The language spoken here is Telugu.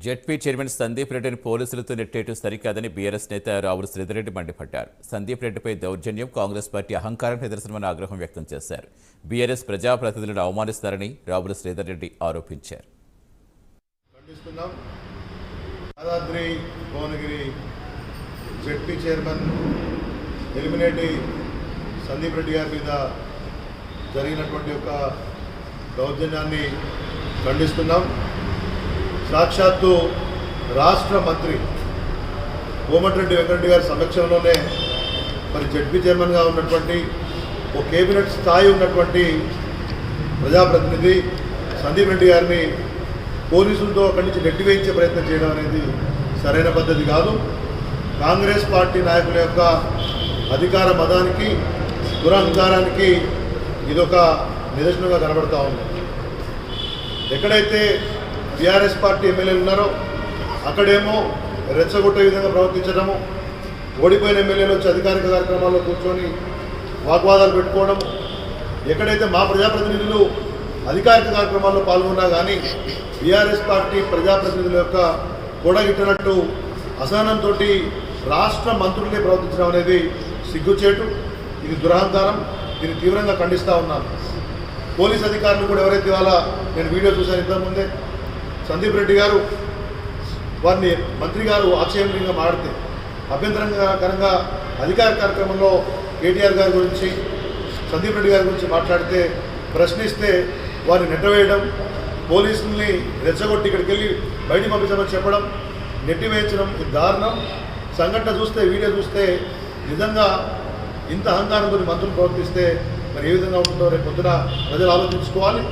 జెడ్పీ చైర్మన్ సందీప్ రెడ్డిని పోలీసులతో నెట్టేయటం సరికాదని బీఆర్ఎస్ నేత రావుల శ్రీధర్ మండిపడ్డారు. సందీప్ రెడ్డిపై దౌర్జన్యం కాంగ్రెస్ పార్టీ అహంకారం నిదర్శనమని ఆగ్రహం వ్యక్తం చేశారు. బీఆర్ఎస్ ప్రజాప్రతినిధులను అవమానిస్తారని రావుల శ్రీధర్ రెడ్డి ఆరోపించారు. యాదాద్రి భువనగిరి జెడ్పీ చైర్మన్ ఎలిమినేటి సందీప్ రెడ్డి గారి మీద జరిగినటువంటి ఒక దౌర్జన్యాన్ని ఖండిస్తున్నాం. సాక్షాత్తు రాష్ట్ర మంత్రి కోమటిరెడ్డి వెంకటరెడ్డి గారి సమక్షంలోనే మరి జెడ్పీ చైర్మన్గా ఉన్నటువంటి ఒక కేబినెట్ స్థాయి ఉన్నటువంటి ప్రజాప్రతినిధి సందీప్ రెడ్డి గారిని పోలీసులతో అక్కడి నుంచి నెట్టివేయించే ప్రయత్నం చేయడం అనేది సరైన పద్ధతి కాదు. కాంగ్రెస్ పార్టీ నాయకుల యొక్క అధికార మదానికి దురహంకారానికి ఇదొక నిదర్శనంగా కనబడతా ఉంది. ఎక్కడైతే బీఆర్ఎస్ పార్టీ ఎమ్మెల్యేలు ఉన్నారో అక్కడేమో రెచ్చగొట్టే విధంగా ప్రవర్తించడము, ఓడిపోయిన ఎమ్మెల్యేలు వచ్చి అధికారిక కార్యక్రమాల్లో కూర్చొని వాగ్వాదాలు పెట్టుకోవడం, ఎక్కడైతే మా ప్రజాప్రతినిధులు అధికారిక కార్యక్రమాల్లో పాల్గొన్నా కానీ బీఆర్ఎస్ పార్టీ ప్రజాప్రతినిధుల యొక్క కూడగిట్టినట్టు అసహనంతో రాష్ట్ర మంత్రులే ప్రవర్తించడం అనేది సిగ్గుచేటు, ఇది దురహంకారం. దీన్ని తీవ్రంగా ఖండిస్తూ ఉన్నాను. పోలీస్ అధికారులు కూడా ఎవరైతే ఇవాళ నేను వీడియో చూశాను ఇంతకుముందే సందీప్ రెడ్డి గారు వారిని మంత్రి గారు ఆక్షేపణీయంగా మాడితే అభ్యంతరకరంగా అధికార కార్యక్రమంలో కేటీఆర్ గారి గురించి సందీప్ రెడ్డి గారి గురించి మాట్లాడితే ప్రశ్నిస్తే వారిని నెట్టవేయడం, పోలీసుల్ని రెచ్చగొట్టి ఇక్కడికి వెళ్ళి బయటికి పంపించమని చెప్పడం, నెట్టివేయించడం ఇది దారుణం. సంఘటన చూస్తే వీడియో చూస్తే నిజంగా ఇంత అహంకారంతో మంత్రులు ప్రవర్తిస్తే మరి ఏ విధంగా ఉంటుందో రేపు పొద్దున ప్రజలు ఆలోచించుకోవాలి.